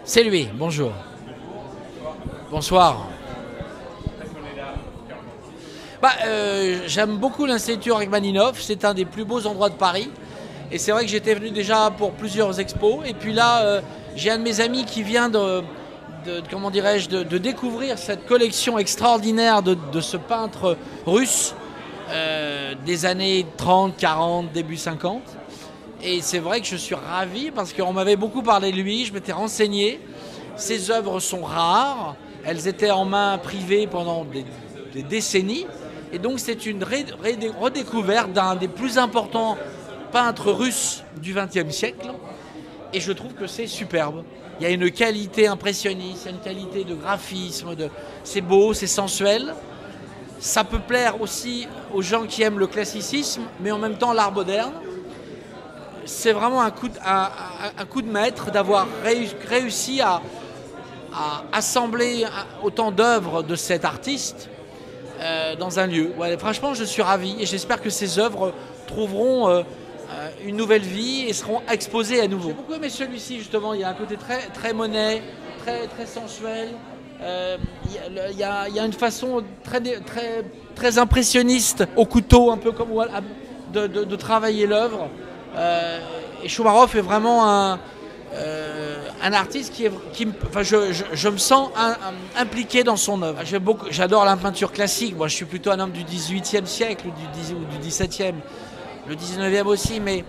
C'est lui, bonjour. Bonsoir. J'aime beaucoup l'Institut Rachmaninov, c'est un des plus beaux endroits de Paris. Et c'est vrai que j'étais venu déjà pour plusieurs expos. Et puis là, j'ai un de mes amis qui vient de découvrir cette collection extraordinaire de ce peintre russe des années 30, 40, début 50. Et c'est vrai que je suis ravi parce qu'on m'avait beaucoup parlé de lui, je m'étais renseigné. Ses œuvres sont rares, elles étaient en main privée pendant des décennies. Et donc c'est une redécouverte d'un des plus importants peintres russes du XXe siècle. Et je trouve que c'est superbe. Il y a une qualité impressionniste, il y a une qualité de graphisme, c'est beau, c'est sensuel. Ça peut plaire aussi aux gens qui aiment le classicisme, mais en même temps l'art moderne. C'est vraiment un coup de maître d'avoir réussi à assembler autant d'œuvres de cet artiste dans un lieu. Ouais, franchement, je suis ravi et j'espère que ces œuvres trouveront une nouvelle vie et seront exposées à nouveau. J'ai beaucoup aimé celui-ci justement, il y a un côté très Monet, très sensuel. Il y a une façon très impressionniste au couteau, un peu comme de travailler l'œuvre. Et Choumarov est vraiment un artiste je me sens impliqué dans son œuvre. J'adore la peinture classique. Moi, je suis plutôt un homme du XVIIIe siècle ou du XVIIe, le XIXe aussi. Mais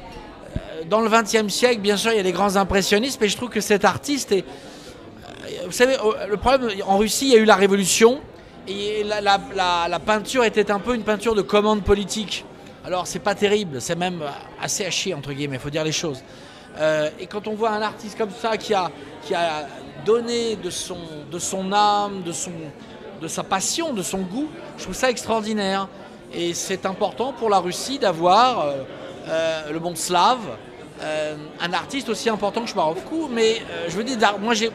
dans le XXe siècle, bien sûr, il y a des grands impressionnistes. Mais je trouve que cet artiste est... Vous savez, le problème, en Russie, il y a eu la révolution. Et la peinture était un peu une peinture de commande politique. Alors, c'est pas terrible, c'est même assez à chier, entre guillemets, il faut dire les choses. Et quand on voit un artiste comme ça qui a donné de son âme, de sa passion, de son goût, je trouve ça extraordinaire. Et c'est important pour la Russie d'avoir le monde slave, un artiste aussi important que Choumarov. Mais je veux dire, moi j'ai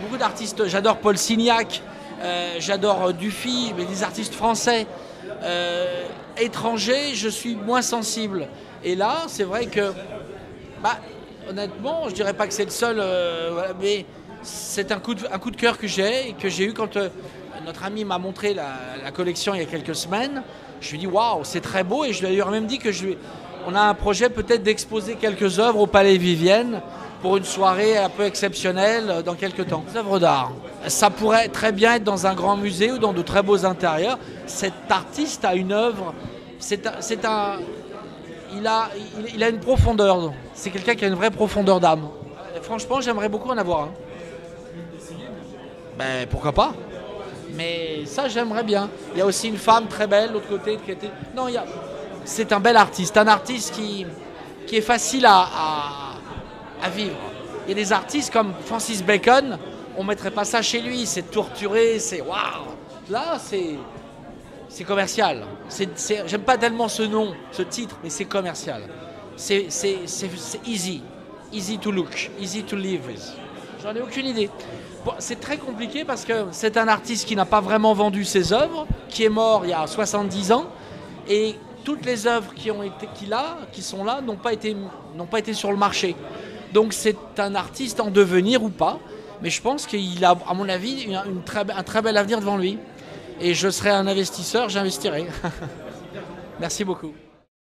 beaucoup d'artistes, j'adore Paul Signac, j'adore Dufy, mais des artistes français. Étrangers, je suis moins sensible. Et là, c'est vrai que, honnêtement, je dirais pas que c'est le seul, mais c'est un coup de cœur que j'ai eu quand notre ami m'a montré la collection il y a quelques semaines. Je lui ai dit waouh, c'est très beau, et je lui ai même dit on a un projet peut-être d'exposer quelques œuvres au Palais Vivienne pour une soirée un peu exceptionnelle dans quelques temps. Des œuvres d'art, ça pourrait très bien être dans un grand musée ou dans de très beaux intérieurs. Cet artiste a une œuvre, il a une profondeur. C'est quelqu'un qui a une vraie profondeur d'âme. Franchement, j'aimerais beaucoup en avoir un. Pourquoi pas? Mais ça, j'aimerais bien. Il y a aussi une femme très belle de l'autre côté qui était. Non, c'est un bel artiste, un artiste qui est facile à vivre. Il y a des artistes comme Francis Bacon, on ne mettrait pas ça chez lui, c'est torturé, c'est waouh. Là, c'est commercial. J'aime pas tellement ce nom, ce titre, mais c'est commercial. C'est easy to look, easy to live with. J'en ai aucune idée. Bon, c'est très compliqué parce que c'est un artiste qui n'a pas vraiment vendu ses œuvres, qui est mort il y a 70 ans, et toutes les œuvres qui sont là n'ont pas été sur le marché. Donc c'est un artiste en devenir ou pas, mais je pense qu'il a, à mon avis, un très bel avenir devant lui. Et je serai un investisseur, j'investirai. Merci beaucoup.